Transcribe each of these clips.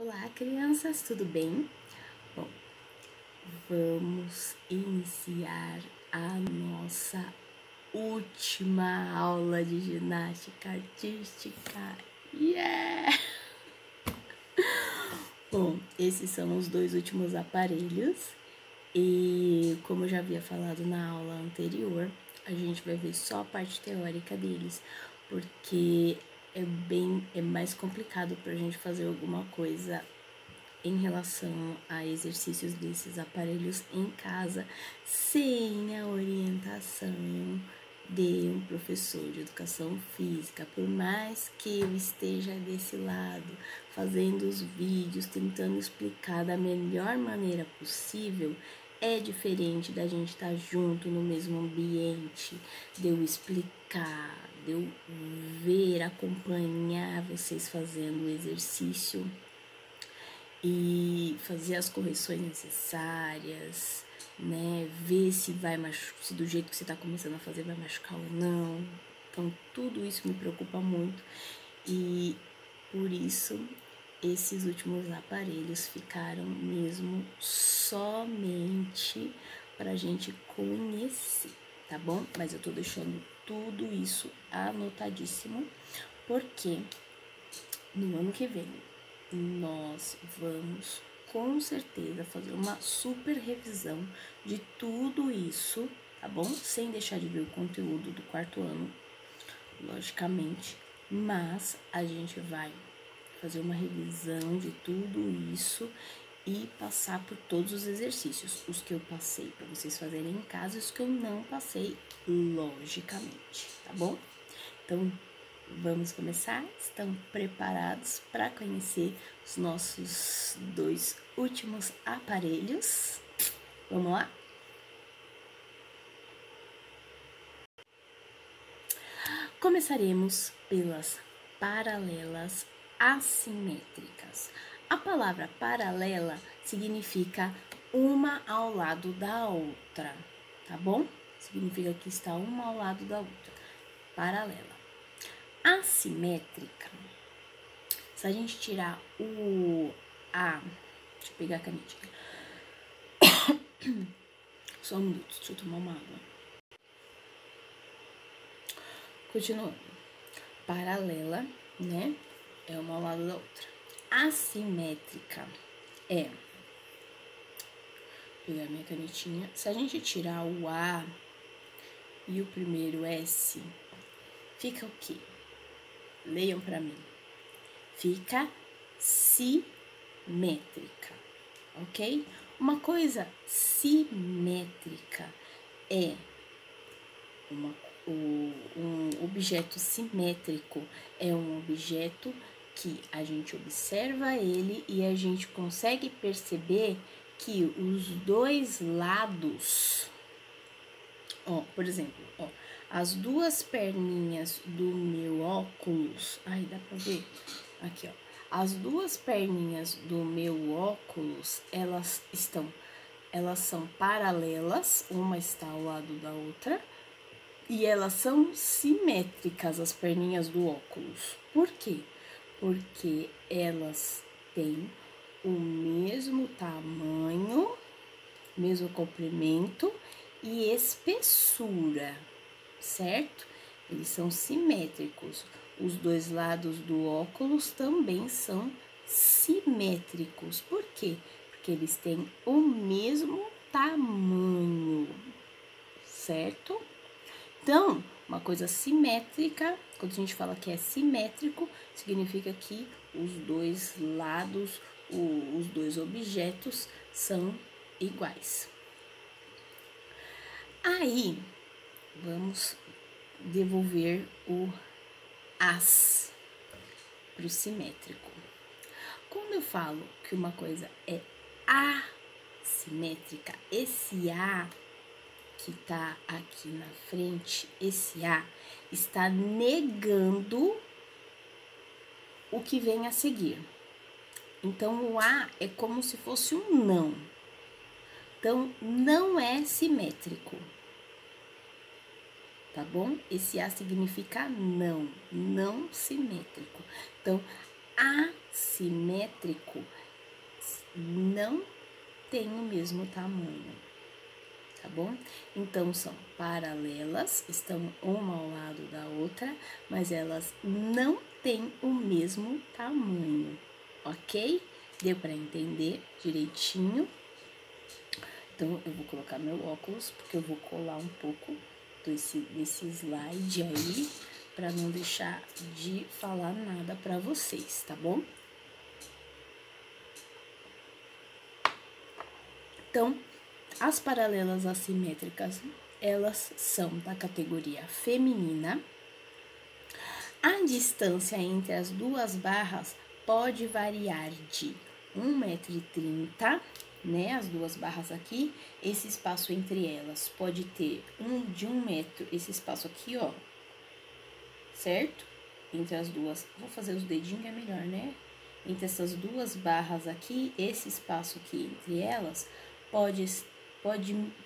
Olá, crianças, tudo bem? Bom, vamos iniciar a nossa última aula de ginástica artística. Yeah! Bom, esses são os dois últimos aparelhos e, como eu já havia falado na aula anterior, a gente vai ver só a parte teórica deles, porque é mais complicado para a gente fazer alguma coisa em relação a exercícios desses aparelhos em casa, sem a orientação de um professor de educação física. Por mais que eu esteja desse lado, fazendo os vídeos, tentando explicar da melhor maneira possível, é diferente da gente estar junto no mesmo ambiente, de eu explicar, de eu ver, acompanhar vocês fazendo o exercício e fazer as correções necessárias, né? Ver se se do jeito que você está começando a fazer vai machucar ou não. Então, tudo isso me preocupa muito e por isso esses últimos aparelhos ficaram mesmo somente para a gente conhecer, tá bom? Mas eu tô deixando tudo isso anotadíssimo, porque no ano que vem nós vamos com certeza fazer uma super revisão de tudo isso, tá bom? Sem deixar de ver o conteúdo do quarto ano, logicamente, mas a gente vai fazer uma revisão de tudo isso e passar por todos os exercícios, os que eu passei para vocês fazerem em casa e os que eu não passei, logicamente, tá bom? Então, vamos começar? Estão preparados para conhecer os nossos dois últimos aparelhos? Vamos lá? Começaremos pelas paralelas assimétricas. A palavra paralela significa uma ao lado da outra, tá bom? Significa que está uma ao lado da outra. Paralela. Assimétrica. Se a gente tirar o A, deixa eu pegar a canetinha. Só um minuto, deixa eu tomar uma água. Continuando. Paralela, né? É uma ao lado da outra. Assimétrica é. Vou pegar minha canetinha. Se a gente tirar o A e o primeiro S, fica o quê? Leiam pra mim. Fica simétrica, ok? Uma coisa simétrica é um objeto simétrico, é um objeto que a gente observa ele e a gente consegue perceber que os dois lados, por exemplo, as duas perninhas do meu óculos, dá pra ver? Aqui, as duas perninhas do meu óculos, elas são paralelas, uma está ao lado da outra, e elas são simétricas, as perninhas do óculos. Por quê? Porque elas têm o mesmo tamanho, mesmo comprimento e espessura, certo? Eles são simétricos. Os dois lados do óculos também são simétricos. Por quê? Porque eles têm o mesmo tamanho, certo? Então, uma coisa simétrica, quando a gente fala que é simétrico, significa que os dois lados, os dois objetos são iguais. Aí, vamos devolver o as para o simétrico. Quando eu falo que uma coisa é assimétrica, esse A que tá aqui na frente, esse A está negando o que vem a seguir. Então, o A é como se fosse um não. Então, não é simétrico. Tá bom? Esse A significa não, não simétrico. Então, assimétrico não tem o mesmo tamanho, tá bom? Então, são paralelas, estão uma ao lado da outra, mas elas não têm o mesmo tamanho, ok? Deu para entender direitinho? Então, eu vou colocar meu óculos, porque eu vou colar um pouco desse slide aí, para não deixar de falar nada para vocês, tá bom? Então, as paralelas assimétricas, elas são da categoria feminina. A distância entre as duas barras pode variar de 1,30 m, né? As duas barras aqui, esse espaço entre elas pode ter de 1 metro, esse espaço aqui, ó, certo? Entre as duas, vou fazer os dedinhos que é melhor, né? Entre essas duas barras aqui, esse espaço aqui entre elas pode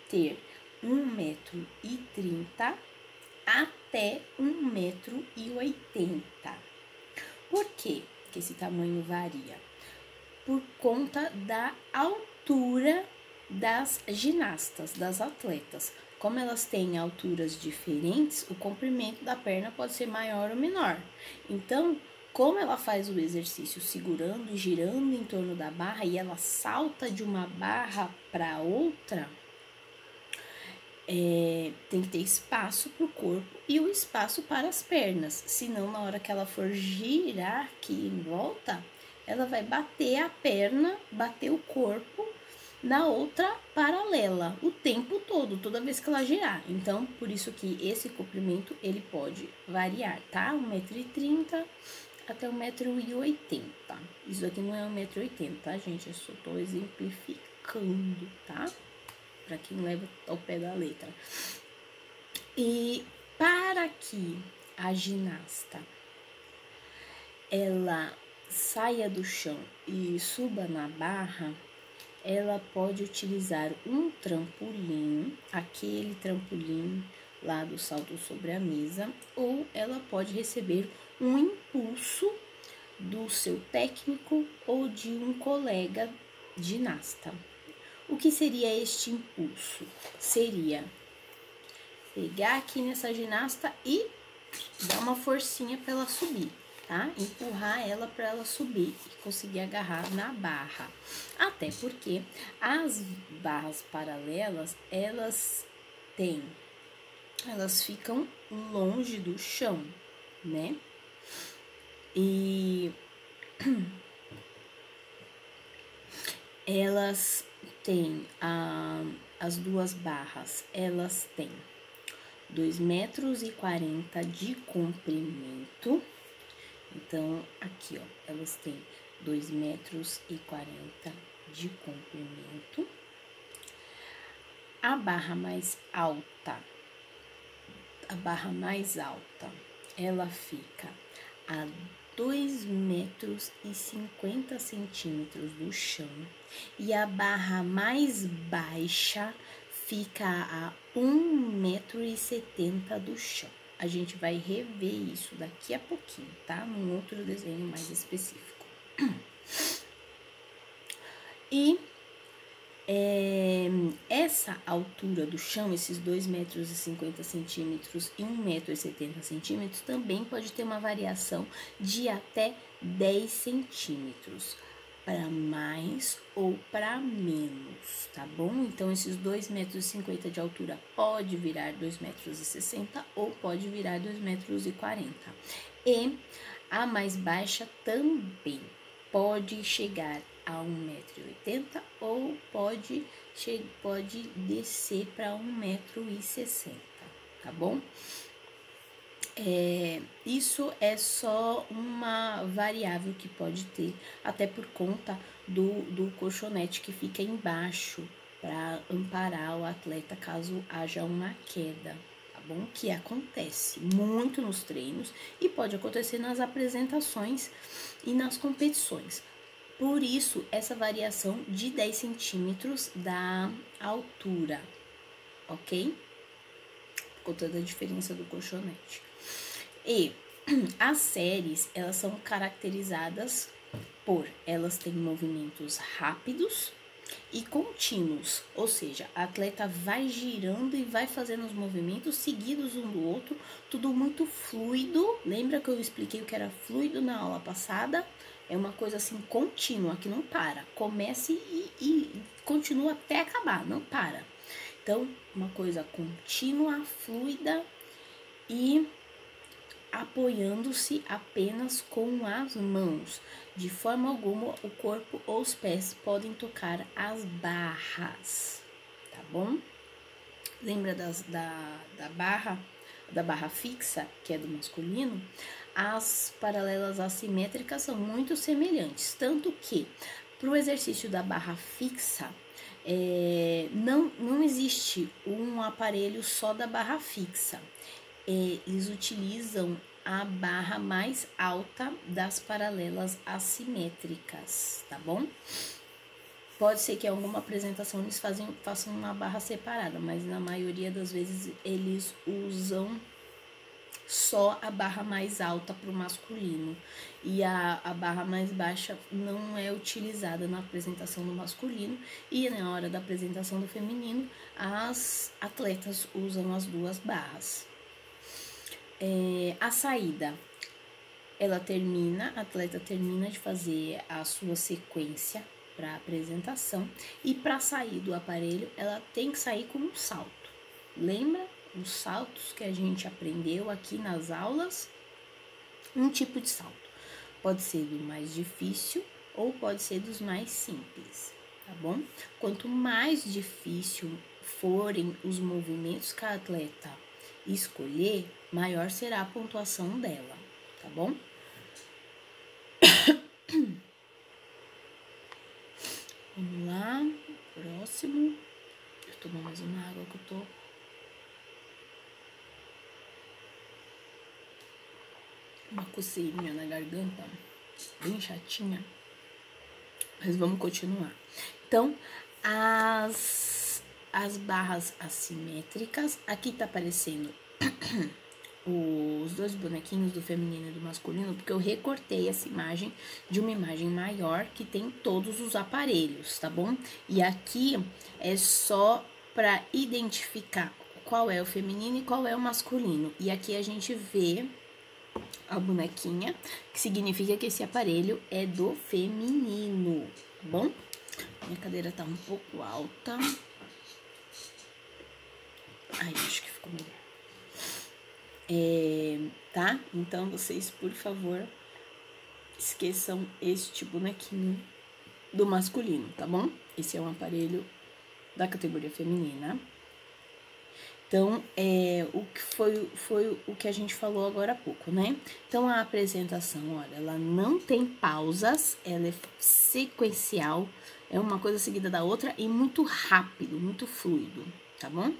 ter 1,30 m até 1,80 m. Por quê que esse tamanho varia? Por conta da altura das ginastas, das atletas. Como elas têm alturas diferentes, o comprimento da perna pode ser maior ou menor. Então, como ela faz o exercício segurando e girando em torno da barra e ela salta de uma barra para outra, tem que ter espaço para o corpo e o espaço para as pernas. Senão, na hora que ela for girar aqui em volta, ela vai bater a perna, bater o corpo na outra paralela o tempo todo, toda vez que ela girar. Então, por isso que esse comprimento, ele pode variar, tá? 1,30 m até 1,80 m. Isso aqui não é 1,80 m, tá, gente? Eu só tô exemplificando, tá? Para quem leva ao pé da letra. E para que a ginasta ela saia do chão e suba na barra, ela pode utilizar um trampolim, aquele trampolim lá do salto sobre a mesa, ou ela pode receber um impulso do seu técnico ou de um colega ginasta. O que seria este impulso? Seria pegar aqui nessa ginasta e dar uma forcinha para ela subir, tá? Empurrar ela para ela subir e conseguir agarrar na barra. Até porque as barras paralelas, elas ficam longe do chão, né? E elas têm as duas barras, elas têm 2,40 m de comprimento. Então, aqui, ó, elas têm 2,40 m de comprimento. A barra mais alta, ela fica a 2,50 m do chão, e a barra mais baixa fica a 1,70 m do chão. A gente vai rever isso daqui a pouquinho, tá? Num outro desenho mais específico. E essa altura do chão, esses 2,50 m e 1,70 m, também pode ter uma variação de até 10 centímetros, para mais ou para menos, tá bom? Então, esses 2,50 m de altura pode virar 2,60 m ou pode virar 2,40 m. E a mais baixa também pode chegar a 1,80 m ou pode descer para 1,60 m, tá bom? Isso é só uma variável que pode ter, até por conta do colchonete que fica embaixo para amparar o atleta caso haja uma queda, tá bom? Que acontece muito nos treinos e pode acontecer nas apresentações e nas competições. Por isso, essa variação de 10 centímetros da altura, ok? Por conta da diferença do colchonete. E As séries, elas são caracterizadas por elas têm movimentos rápidos e contínuos, ou seja, a atleta vai girando e vai fazendo os movimentos seguidos um do outro, tudo muito fluido. Lembra que eu expliquei o que era fluido na aula passada? É uma coisa assim contínua, que não para, começa e continua até acabar, não para. Então, uma coisa contínua, fluida e apoiando-se apenas com as mãos. De forma alguma, o corpo ou os pés podem tocar as barras, tá bom? Lembra da barra fixa, que é do masculino? As paralelas assimétricas são muito semelhantes, tanto que para o exercício da barra fixa, não existe um aparelho só da barra fixa. Eles utilizam a barra mais alta das paralelas assimétricas, tá bom? Pode ser que em alguma apresentação eles façam uma barra separada, mas na maioria das vezes eles usam só a barra mais alta para o masculino. E a barra mais baixa não é utilizada na apresentação do masculino. E na hora da apresentação do feminino, as atletas usam as duas barras. A saída, a atleta termina de fazer a sua sequência para apresentação e para sair do aparelho, ela tem que sair com um salto. Lembra os saltos que a gente aprendeu aqui nas aulas? Um tipo de salto. Pode ser do mais difícil ou pode ser dos mais simples, tá bom? Quanto mais difícil forem os movimentos que a atleta escolher, maior será a pontuação dela, tá bom? Vamos lá, próximo. Deixa eu tomar mais uma água que eu tô uma coceirinha na garganta, bem chatinha. Mas vamos continuar. Então, as barras assimétricas, aqui tá aparecendo os dois bonequinhos do feminino e do masculino, porque eu recortei essa imagem de uma imagem maior que tem todos os aparelhos, tá bom? E aqui é só para identificar qual é o feminino e qual é o masculino. E aqui a gente vê a bonequinha, que significa que esse aparelho é do feminino, tá bom? Minha cadeira tá um pouco alta. Ai, acho que ficou melhor. Tá? Então, vocês, por favor, esqueçam este bonequinho do masculino, tá bom? Esse é um aparelho da categoria feminina. Então, o que foi o que a gente falou agora há pouco, né? Então, a apresentação, olha, ela não tem pausas, ela é sequencial, é uma coisa seguida da outra e muito rápido, muito fluido, tá bom?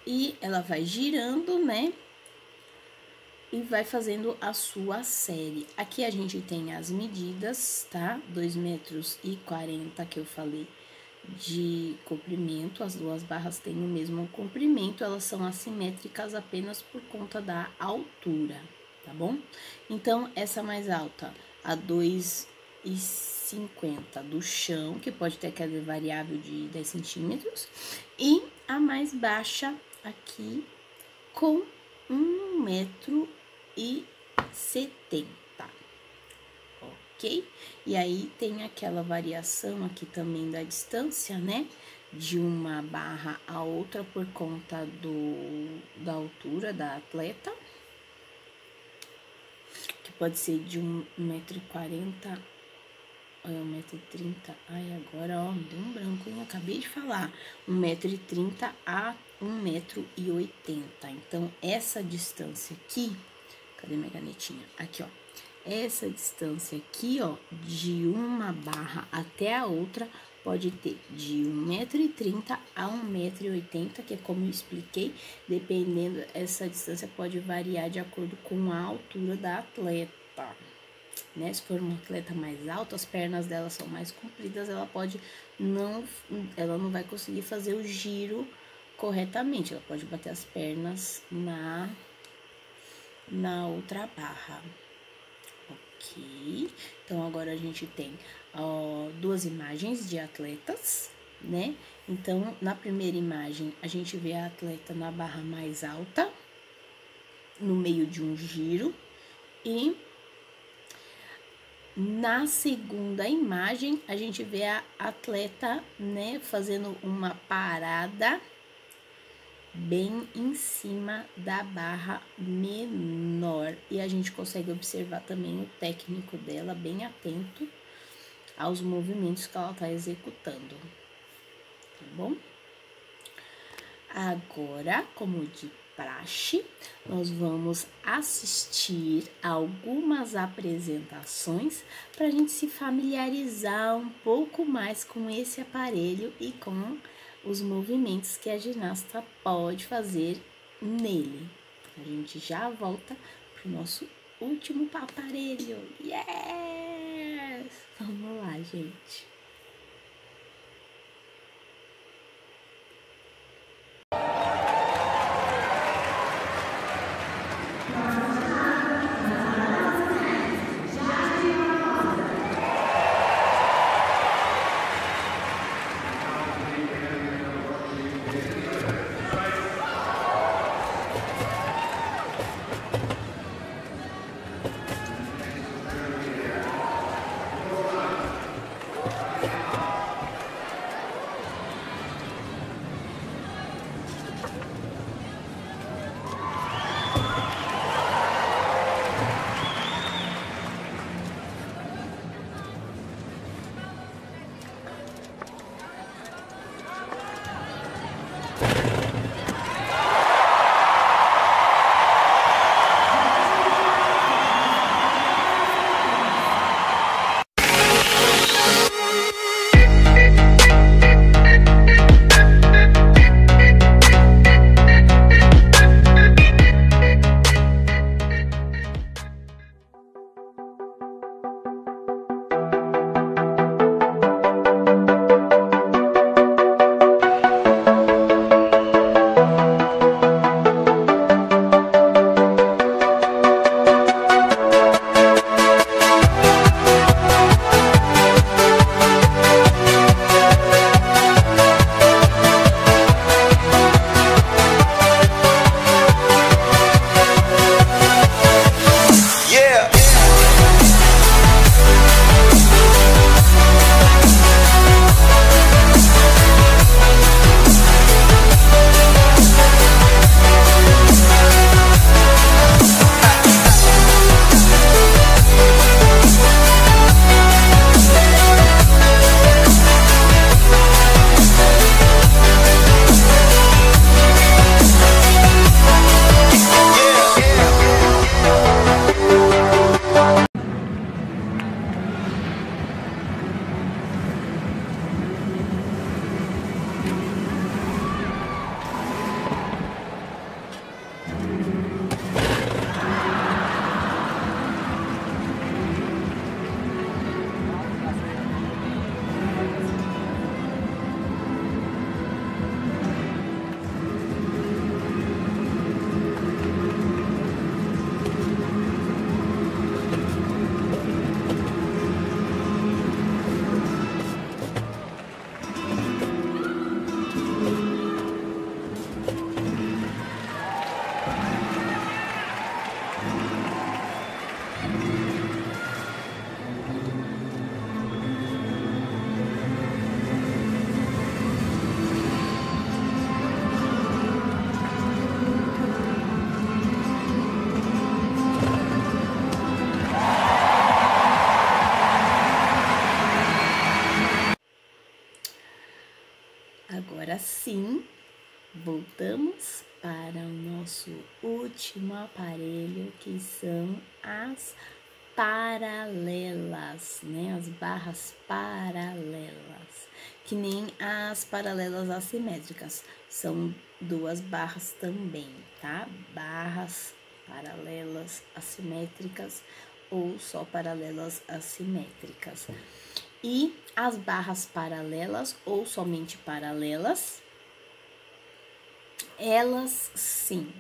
E ela vai girando, né? E vai fazendo a sua série. Aqui a gente tem as medidas, tá? 2,40 metros que eu falei de comprimento, as duas barras têm o mesmo comprimento, elas são assimétricas apenas por conta da altura, tá bom? Então, essa mais alta, a 2,50 do chão, que pode ter aquela variável de 10 centímetros, e a mais baixa aqui com 1,70 m. Ok? E aí tem aquela variação aqui também da distância, né? De uma barra a outra por conta da altura da atleta. Que pode ser de 1,40 m, 1,30 m. Ai, agora, ó, me deu um branco, hein? Eu acabei de falar. 1,30 m a 1,80 m. Então, essa distância aqui, cadê minha canetinha? Aqui, ó. Essa distância aqui, ó, de uma barra até a outra, pode ter de 1,30 m a 1,80 m, que é como eu expliquei, dependendo, essa distância pode variar de acordo com a altura da atleta, né? Se for uma atleta mais alta, as pernas dela são mais compridas, ela não vai conseguir fazer o giro corretamente. Ela pode bater as pernas na outra barra. Ok? Então, agora a gente tem duas imagens de atletas, né? Então, na primeira imagem, a gente vê a atleta na barra mais alta, no meio de um giro, e na segunda imagem, a gente vê a atleta, né, fazendo uma parada bem em cima da barra menor. E a gente consegue observar também o técnico dela bem atento aos movimentos que ela está executando, tá bom? Agora, como de praxe, nós vamos assistir algumas apresentações para a gente se familiarizar um pouco mais com esse aparelho e com os movimentos que a ginasta pode fazer nele. A gente já volta para o nosso último aparelho. Yes! Vamos lá, gente. Agora sim, voltamos para o nosso último aparelho, que são as paralelas, né? As barras paralelas, que nem as paralelas assimétricas, são duas barras também, tá? Barras paralelas assimétricas ou só paralelas assimétricas. E as barras paralelas ou somente paralelas Elas, sim,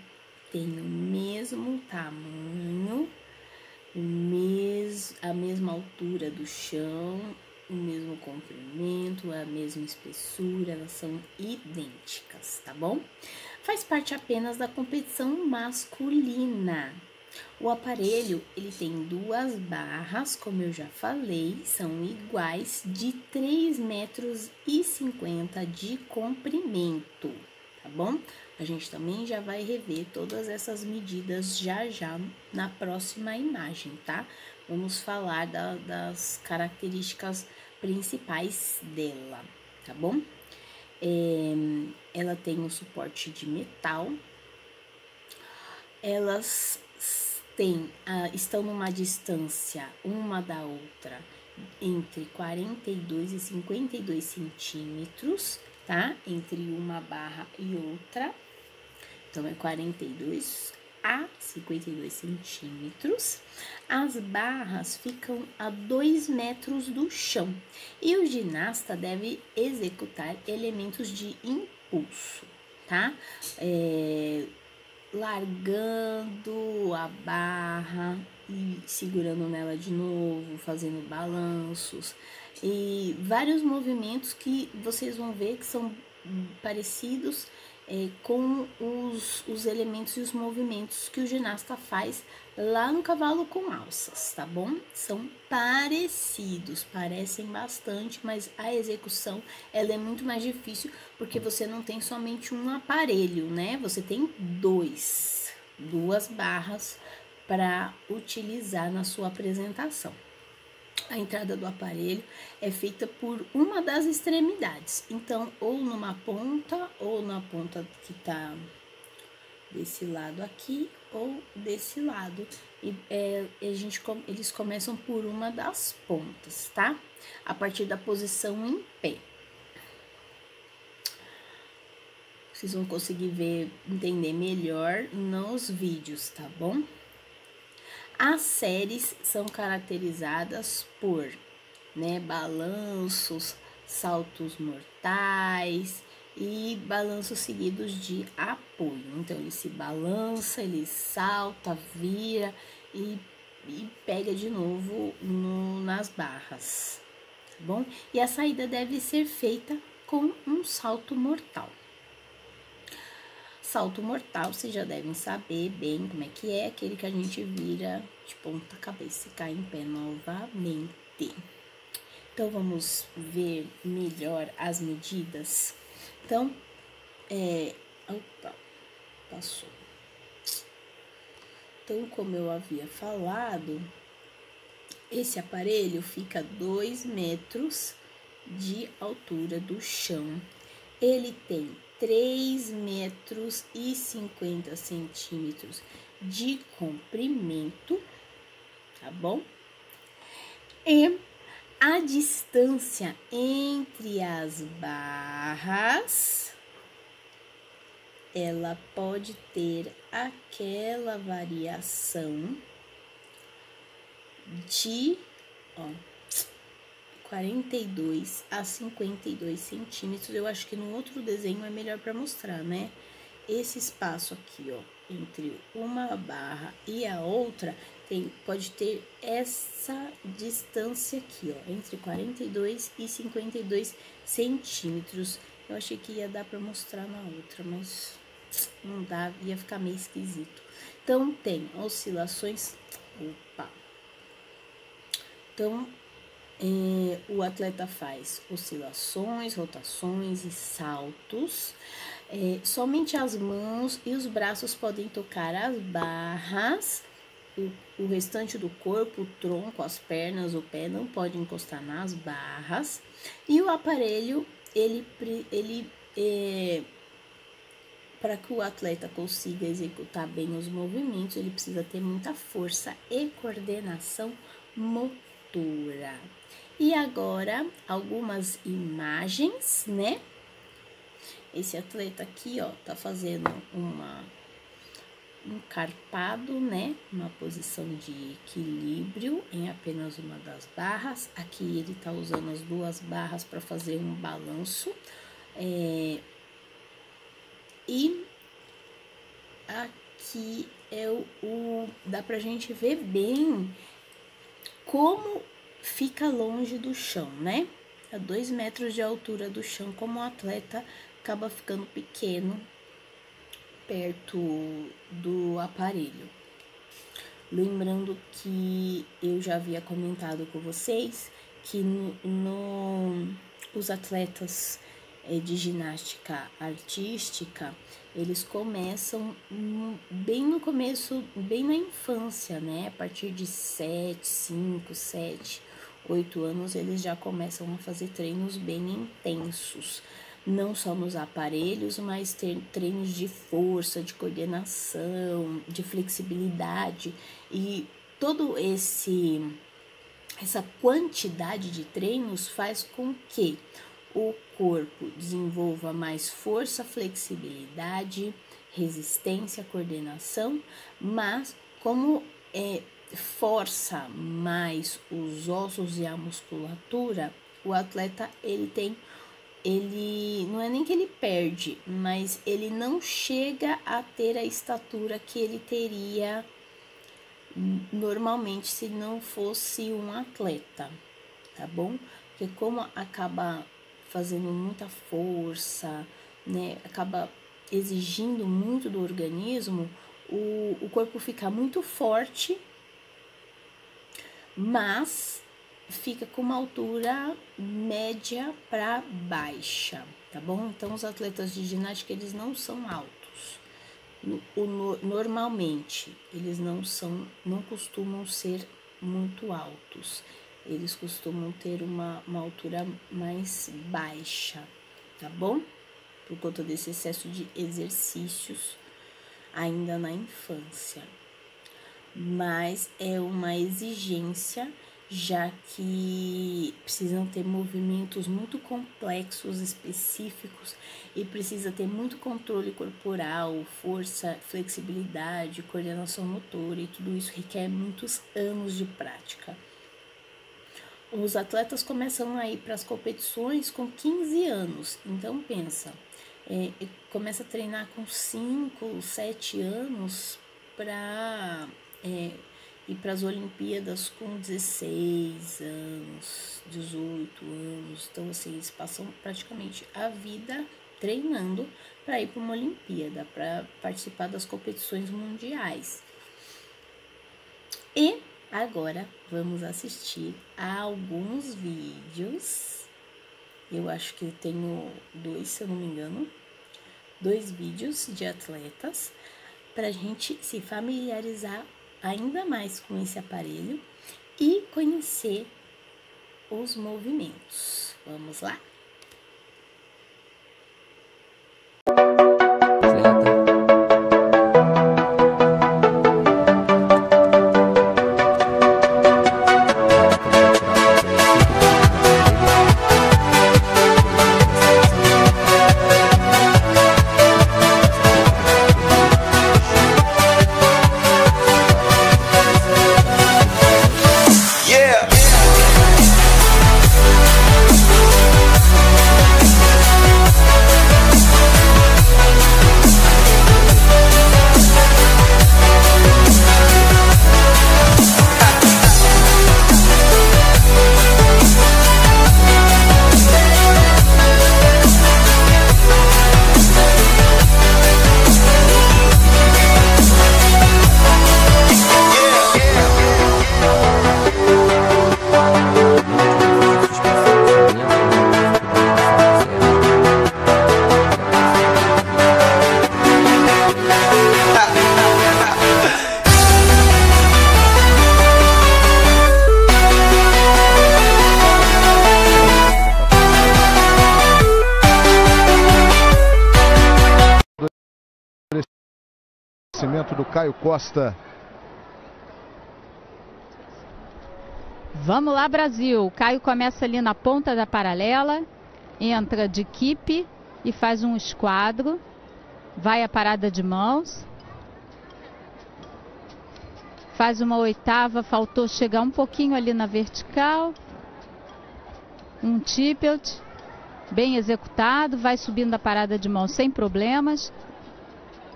têm o mesmo tamanho, a mesma altura do chão, o mesmo comprimento, a mesma espessura, elas são idênticas, tá bom? Faz parte apenas da competição masculina. O aparelho, ele tem duas barras, como eu já falei, são iguais, de 3,50 metros de comprimento, tá bom? A gente também já vai rever todas essas medidas já na próxima imagem, tá? Vamos falar das características principais dela, tá bom? Ela tem um suporte de metal, elas estão numa distância uma da outra entre 42 e 52 centímetros, tá? Entre uma barra e outra. Então, é 42 a 52 centímetros. As barras ficam a 2 metros do chão e o ginasta deve executar elementos de impulso, tá? Largando a barra e segurando nela de novo, fazendo balanços e vários movimentos que vocês vão ver que são parecidos com os elementos e os movimentos que o ginasta faz lá no cavalo com alças, tá bom? São parecidos, parecem bastante, mas a execução ela é muito mais difícil porque você não tem somente um aparelho, né? Você tem duas barras para utilizar na sua apresentação. A entrada do aparelho é feita por uma das extremidades, então ou numa ponta ou na ponta que tá desse lado aqui ou desse lado, e eles começam por uma das pontas, tá? A partir da posição em pé. Vocês vão conseguir entender melhor nos vídeos, tá bom? As séries são caracterizadas por, balanços, saltos mortais e balanços seguidos de apoio. Então, ele se balança, ele salta, vira e pega de novo nas barras, tá bom? E a saída deve ser feita com um salto mortal. Salto mortal, vocês já devem saber bem como é que é, aquele que a gente vira de ponta cabeça e cai em pé novamente. Então, vamos ver melhor as medidas. Então, opa, passou. Então, como eu havia falado, esse aparelho fica 2 metros de altura do chão. Ele tem 3,50 metros de comprimento, tá bom? E a distância entre as barras, ela pode ter aquela variação de 42 a 52 centímetros. Eu acho que no outro desenho é melhor para mostrar, né? Esse espaço aqui, entre uma barra e a outra, pode ter essa distância aqui, entre 42 e 52 centímetros. Eu achei que ia dar para mostrar na outra, mas não dá, ia ficar meio esquisito. Então, tem oscilações. Então, o atleta faz oscilações, rotações e saltos. Somente as mãos e os braços podem tocar as barras. O restante do corpo, o tronco, as pernas, o pé não pode encostar nas barras. E o aparelho, para que o atleta consiga executar bem os movimentos, ele precisa ter muita força e coordenação motora. E agora, algumas imagens, né? Esse atleta aqui, tá fazendo um carpado, né? Uma posição de equilíbrio em apenas uma das barras. Aqui ele tá usando as duas barras para fazer um balanço. E aqui é dá pra gente ver bem como fica longe do chão, né? A 2 metros de altura do chão, como o atleta acaba ficando pequeno perto do aparelho. Lembrando que eu já havia comentado com vocês que os atletas de ginástica artística, eles começam bem no começo, bem na infância, né? A partir de 7, 5, 7, 8 anos, eles já começam a fazer treinos bem intensos. Não só nos aparelhos, mas ter treinos de força, de coordenação, de flexibilidade. E todo essa quantidade de treinos faz com que o corpo desenvolva mais força, flexibilidade, resistência, coordenação, mas como força mais os ossos e a musculatura, o atleta ele não é nem que ele perde, mas ele não chega a ter a estatura que ele teria normalmente se não fosse um atleta, tá bom? Porque como acaba fazendo muita força, né, acaba exigindo muito do organismo, o corpo fica muito forte, mas fica com uma altura média para baixa, tá bom? Então, os atletas de ginástica, eles não são altos. Normalmente, eles não costumam ser muito altos. Eles costumam ter uma altura mais baixa, tá bom? Por conta desse excesso de exercícios ainda na infância. Mas é uma exigência, já que precisam ter movimentos muito complexos, específicos, e precisa ter muito controle corporal, força, flexibilidade, coordenação motora, e tudo isso requer muitos anos de prática. Os atletas começam a ir para as competições com 15 anos, então pensa, começa a treinar com 5, 7 anos para ir para as Olimpíadas com 16 anos, 18 anos. Então, assim, eles passam praticamente a vida treinando para ir para uma Olimpíada, para participar das competições mundiais. E agora vamos assistir a alguns vídeos. Eu acho que eu tenho 2, se eu não me engano, 2 vídeos de atletas para a gente se familiarizar ainda mais com esse aparelho e conhecer os movimentos. Vamos lá? Do Caio Costa. Vamos lá, Brasil. O Caio começa ali na ponta da paralela, entra de equipe e faz um esquadro, vai a parada de mãos, faz uma oitava, faltou chegar um pouquinho ali na vertical, um tippet, bem executado, vai subindo a parada de mãos sem problemas.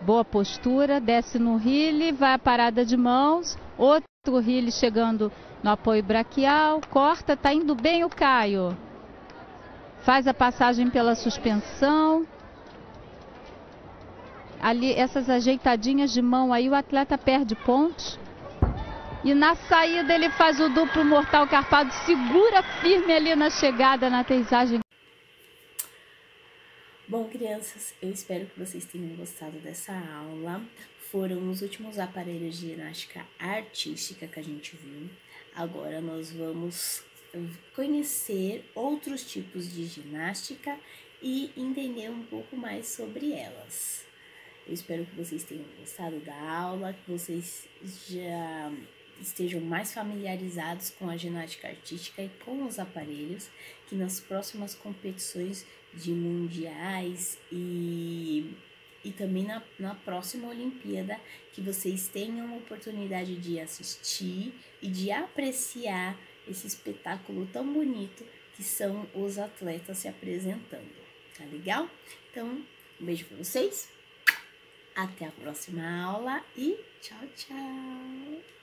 Boa postura, desce no rile, vai a parada de mãos, outro rile chegando no apoio braquial, corta, tá indo bem o Caio. Faz a passagem pela suspensão. Ali, essas ajeitadinhas de mão aí, o atleta perde pontos. E na saída ele faz o duplo mortal carpado, segura firme ali na chegada, na aterrissagem. Bom, crianças, eu espero que vocês tenham gostado dessa aula. Foram os últimos aparelhos de ginástica artística que a gente viu. Agora nós vamos conhecer outros tipos de ginástica e entender um pouco mais sobre elas. Eu espero que vocês tenham gostado da aula, que vocês já estejam mais familiarizados com a ginástica artística e com os aparelhos, que nas próximas competições de mundiais e também na próxima Olimpíada, que vocês tenham a oportunidade de assistir e de apreciar esse espetáculo tão bonito que são os atletas se apresentando. Tá legal? Então, um beijo para vocês, até a próxima aula e tchau, tchau!